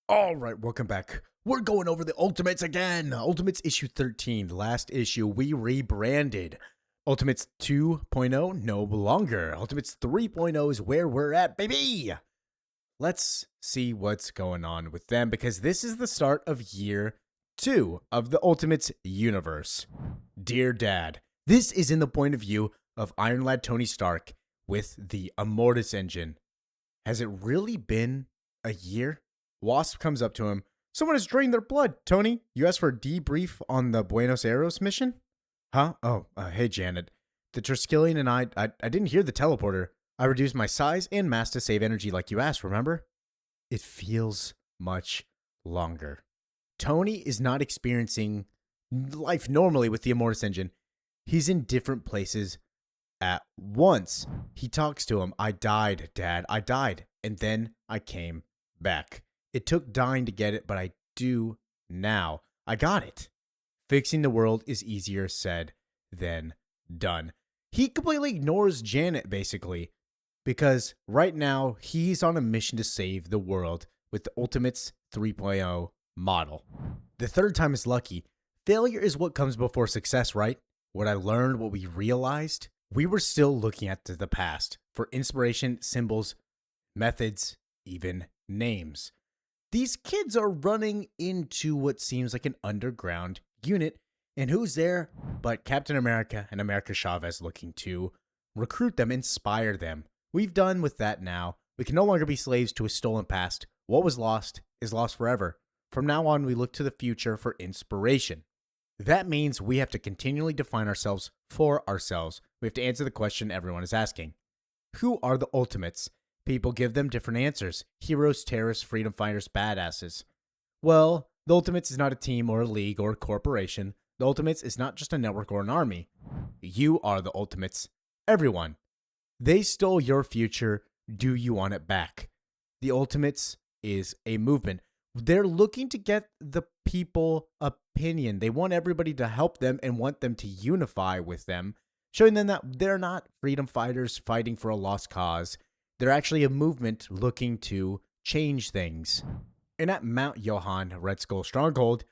All right, welcome back. We're going over the Ultimates again. Ultimates issue 13, last issue, we rebranded. Ultimates 2.0, no longer. Ultimates 3.0 is where we're at, baby. Let's see what's going on with them because this is the start of year 2 of the Ultimates universe. Dear Dad, this is in the point of view of Iron Lad Tony Stark with the Immortus engine. Has it really been a year? Wasp comes up to him. Someone has drained their blood, Tony. You asked for a debrief on the Buenos Aires mission? Huh? Oh, hey, Janet. The Triskelion and I didn't hear the teleporter. I reduced my size and mass to save energy like you asked, remember? It feels much longer. Tony is not experiencing life normally with the Immortus engine. He's in different places at once. He talks to him. I died, Dad. I died. And then I came back. It took dying to get it, but I do now. I got it. Fixing the world is easier said than done. He completely ignores Janet, basically, because right now he's on a mission to save the world with the Ultimates 3.0 model. The third time is lucky. Failure is what comes before success, right? What I learned, what we realized, we were still looking at the past for inspiration, symbols, methods, even names. These kids are running into what seems like an underground unit, and who's there but Captain America and America Chavez looking to recruit them, inspire them. We've done with that now. We can no longer be slaves to a stolen past. What was lost is lost forever. From now on, we look to the future for inspiration. That means we have to continually define ourselves for ourselves. We have to answer the question everyone is asking. Who are the Ultimates? People give them different answers. Heroes, terrorists, freedom fighters, badasses. Well, the Ultimates is not a team or a league or a corporation. The Ultimates is not just a network or an army. You are the Ultimates. Everyone. They stole your future. Do you want it back? The Ultimates is a movement. They're looking to get the people opinion. They want everybody to help them and want them to unify with them, showing them that they're not freedom fighters fighting for a lost cause. They're actually a movement looking to change things. And at Mount Johann, Red Skull Stronghold,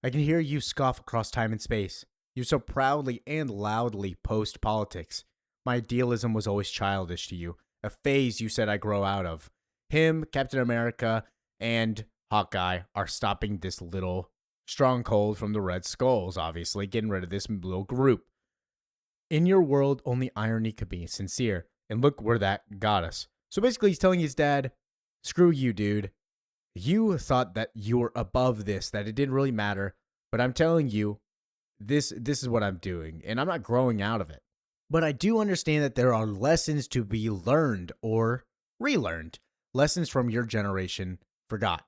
I can hear you scoff across time and space. You so proudly and loudly post politics. My idealism was always childish to you, a phase you said I grow out of. Him, Captain America, and Hawkeye are stopping this little stronghold from the Red Skulls, obviously, getting rid of this little group. In your world, only irony could be sincere. And look where that got us. So basically, he's telling his dad, screw you, dude. You thought that you were above this, that it didn't really matter. But I'm telling you, this is what I'm doing. And I'm not growing out of it. But I do understand that there are lessons to be learned or relearned. Lessons from your generation forgot.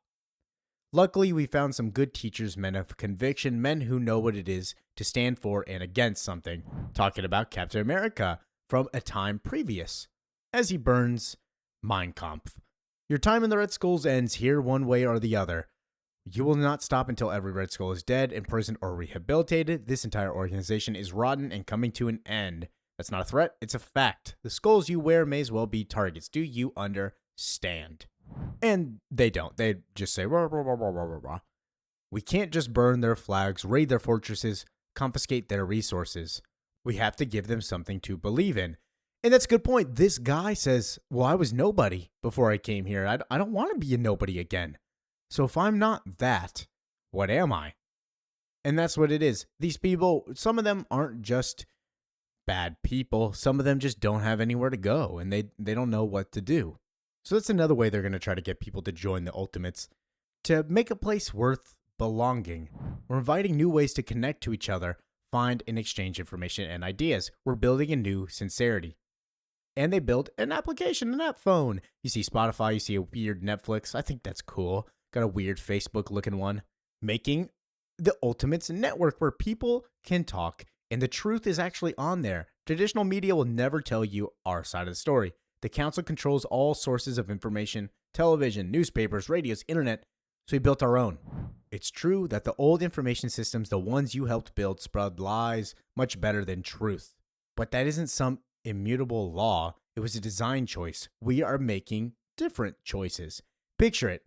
Luckily, we found some good teachers, men of conviction, men who know what it is to stand for and against something. Talking about Captain America from a time previous, as he burns Mein Kampf. Your time in the Red Skulls ends here one way or the other. You will not stop until every Red Skull is dead, imprisoned, or rehabilitated. This entire organization is rotten and coming to an end. That's not a threat, it's a fact. The skulls you wear may as well be targets. Do you understand? And they don't. They just say, rah, rah, rah, rah, rah, rah. We can't just burn their flags, raid their fortresses, confiscate their resources. We have to give them something to believe in. And that's a good point. This guy says, well, I was nobody before I came here. I don't want to be a nobody again. So if I'm not that, what am I? And that's what it is. These people, some of them aren't just bad people. Some of them just don't have anywhere to go and they don't know what to do. So that's another way they're going to try to get people to join the Ultimates, to make a place worth belonging. We're inviting new ways to connect to each other, find and exchange information and ideas. We're building a new sincerity. And they built an application, an app phone. You see Spotify, you see a weird Netflix. I think that's cool. Got a weird Facebook looking one. Making the Ultimates network where people can talk and the truth is actually on there. Traditional media will never tell you our side of the story. The council controls all sources of information, television, newspapers, radios, internet, so we built our own. It's true that the old information systems, the ones you helped build, spread lies much better than truth. But that isn't some immutable law. It was a design choice. We are making different choices. Picture it.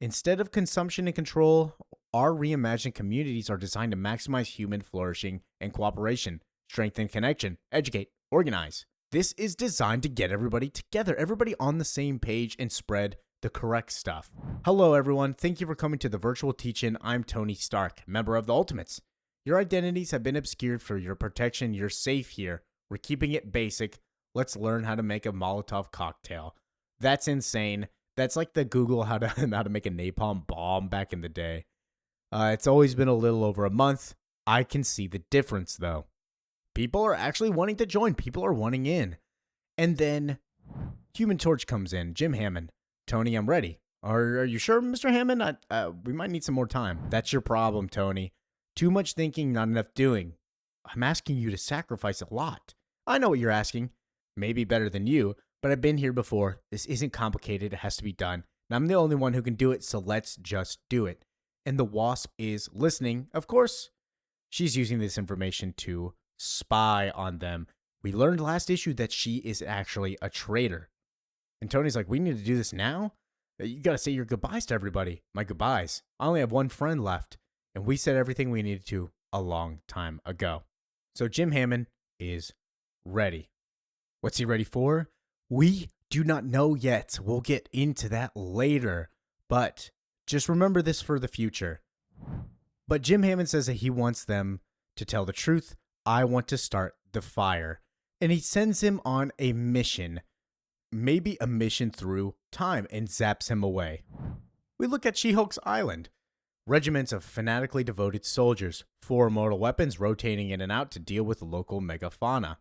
Instead of consumption and control, our reimagined communities are designed to maximize human flourishing and cooperation, strengthen connection, educate, organize. This is designed to get everybody together, everybody on the same page, and spread the correct stuff. Hello, everyone. Thank you for coming to the virtual teach-in. I'm Tony Stark, member of the Ultimates. Your identities have been obscured for your protection. You're safe here. We're keeping it basic. Let's learn how to make a Molotov cocktail. That's insane. That's like the Google how to make a napalm bomb back in the day. It's always been a little over a month. I can see the difference, though. People are actually wanting to join. People are wanting in. And then Human Torch comes in. Jim Hammond. Tony, I'm ready. Are you sure, Mr. Hammond? We might need some more time. That's your problem, Tony. Too much thinking, not enough doing. I'm asking you to sacrifice a lot. I know what you're asking. Maybe better than you, but I've been here before. This isn't complicated. It has to be done. And I'm the only one who can do it, so let's just do it. And the Wasp is listening. Of course, she's using this information to spy on them. We learned last issue that she is actually a traitor. And Tony's like, we need to do this now? You got to say your goodbyes to everybody. My goodbyes. I only have one friend left. And we said everything we needed to a long time ago. So Jim Hammond is ready. What's he ready for? We do not know yet. We'll get into that later. But just remember this for the future. But Jim Hammond says that he wants them to tell the truth. I want to start the fire. And he sends him on a mission. Maybe a mission through time, and zaps him away. We look at She-Hulk's island. Regiments of fanatically devoted soldiers, 4 mortal weapons rotating in and out to deal with local megafauna,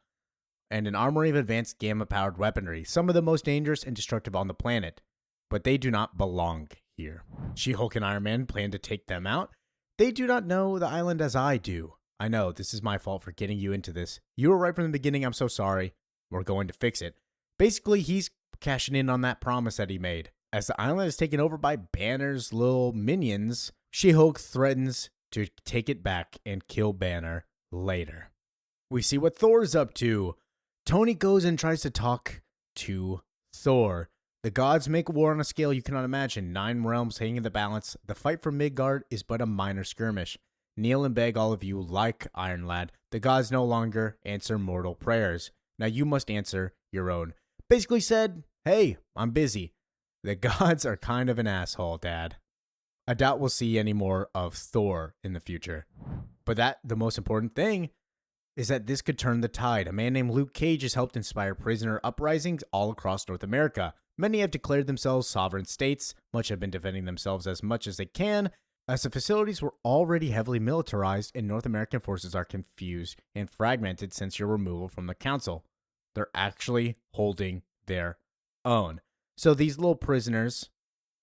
and an armory of advanced gamma-powered weaponry, some of the most dangerous and destructive on the planet. But they do not belong here. She-Hulk and Iron Man plan to take them out. They do not know the island as I do. I know, this is my fault for getting you into this. You were right from the beginning, I'm so sorry. We're going to fix it. Basically, he's cashing in on that promise that he made. As the island is taken over by Banner's little minions, She-Hulk threatens to take it back and kill Banner later. We see what Thor's up to. Tony goes and tries to talk to Thor. The gods make war on a scale you cannot imagine. 9 realms hanging in the balance. The fight for Midgard is but a minor skirmish. Kneel and beg all of you like Iron Lad. The gods no longer answer mortal prayers. Now you must answer your own. Basically said, hey, I'm busy. The gods are kind of an asshole, Dad. I doubt we'll see any more of Thor in the future. But the most important thing is that this could turn the tide. A man named Luke Cage has helped inspire prisoner uprisings all across North America. Many have declared themselves sovereign states. Much have been defending themselves as much as they can, as the facilities were already heavily militarized and North American forces are confused and fragmented since your removal from the council. They're actually holding their own. So these little prisoners,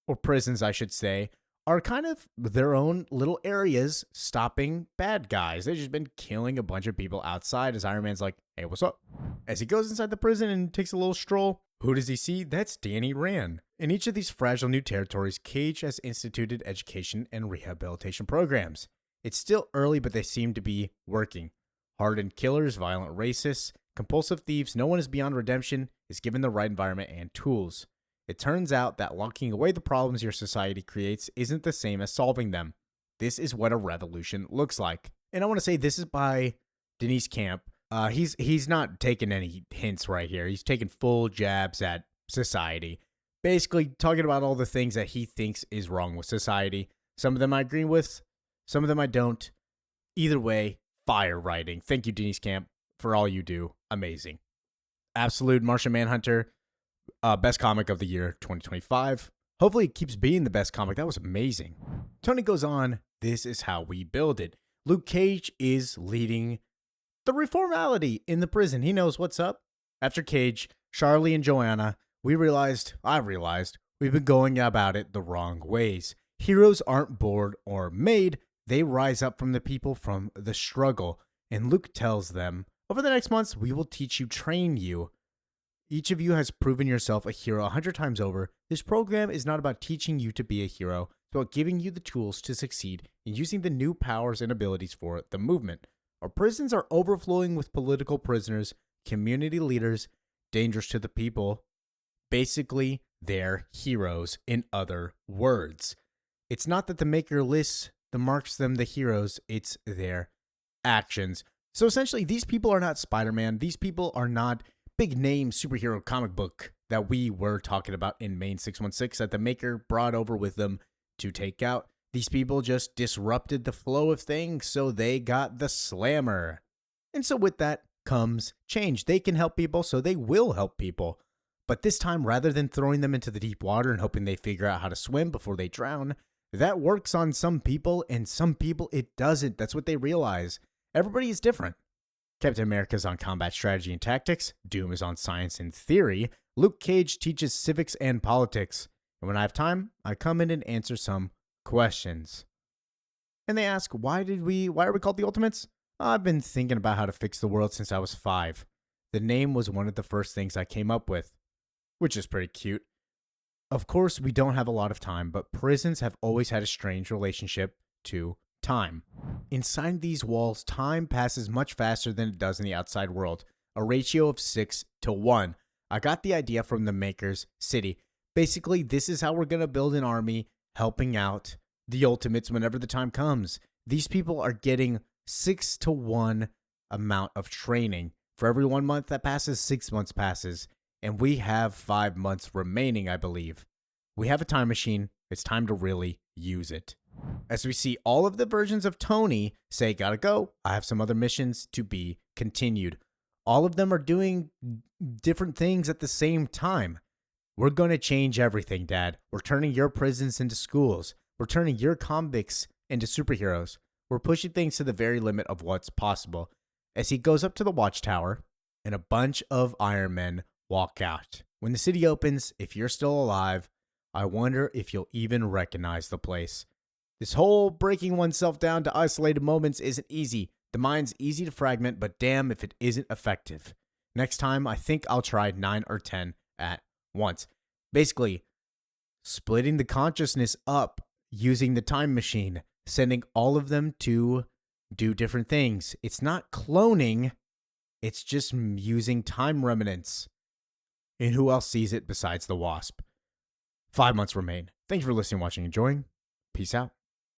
or prisons I should say, are kind of their own little areas stopping bad guys. They've just been killing a bunch of people outside as Iron Man's like, hey, what's up? As he goes inside the prison and takes a little stroll, who does he see? That's Danny Rand. In each of these fragile new territories, Cage has instituted education and rehabilitation programs. It's still early, but they seem to be working. Hardened killers, violent racists, compulsive thieves, no one is beyond redemption, is given the right environment and tools. It turns out that locking away the problems your society creates isn't the same as solving them. This is what a revolution looks like. And I want to say this is by Denise Camp. He's not taking any hints right here. He's taking full jabs at society. Basically talking about all the things that he thinks is wrong with society. Some of them I agree with, some of them I don't. Either way, fire writing. Thank you, Denise Camp, for all you do. Amazing. Absolute Martian Manhunter. Best comic of the year 2025. Hopefully it keeps being the best comic. That was amazing. Tony goes on, this is how we build it. Luke Cage is leading the reformality in the prison. He knows what's up. After Cage, Charlie and Joanna, I realized we've been going about it the wrong ways. Heroes aren't born or made. They rise up from the people from the struggle. And Luke tells them, over the next months, we will teach you, train you. Each of you has proven yourself a hero 100 times over. This program is not about teaching you to be a hero. It's about giving you the tools to succeed in using the new powers and abilities for the movement. Our prisons are overflowing with political prisoners, community leaders, dangerous to the people. Basically, they're heroes, in other words. It's not that the maker lists the marks them the heroes, it's their actions. So essentially, these people are not Spider-Man. These people are not big name superhero comic book that we were talking about in Main 616 that the maker brought over with them to take out. These people just disrupted the flow of things, so they got the slammer. And so with that comes change. They can help people, so they will help people. But this time, rather than throwing them into the deep water and hoping they figure out how to swim before they drown, that works on some people, and some people it doesn't. That's what they realize. Everybody is different. Captain America's on combat strategy and tactics. Doom is on science and theory. Luke Cage teaches civics and politics. And when I have time, I come in and answer some questions. And they ask, why are we called the Ultimates? I've been thinking about how to fix the world since I was 5. The name was one of the first things I came up with, which is pretty cute. Of course, we don't have a lot of time, but prisons have always had a strange relationship to time. Inside these walls, time passes much faster than it does in the outside world, a ratio of 6-1. I got the idea from the maker's city. Basically, this is how we're going to build an army helping out the Ultimates whenever the time comes. These people are getting 6-1 amount of training. For every 1 month that passes, 6 months passes. And we have 5 months remaining, I believe. We have a time machine. It's time to really use it. As we see all of the versions of Tony say, gotta go, I have some other missions to be continued. All of them are doing different things at the same time. We're going to change everything, Dad. We're turning your prisons into schools. We're turning your convicts into superheroes. We're pushing things to the very limit of what's possible. As he goes up to the watchtower, and a bunch of Iron Men walk out. When the city opens, if you're still alive, I wonder if you'll even recognize the place. This whole breaking oneself down to isolated moments isn't easy. The mind's easy to fragment, but damn if it isn't effective. Next time, I think I'll try 9 or 10 at once. Basically, splitting the consciousness up using the time machine, sending all of them to do different things. It's not cloning, it's just using time remnants. And who else sees it besides the Wasp? 5 months remain. Thank you for listening, watching, enjoying. Peace out.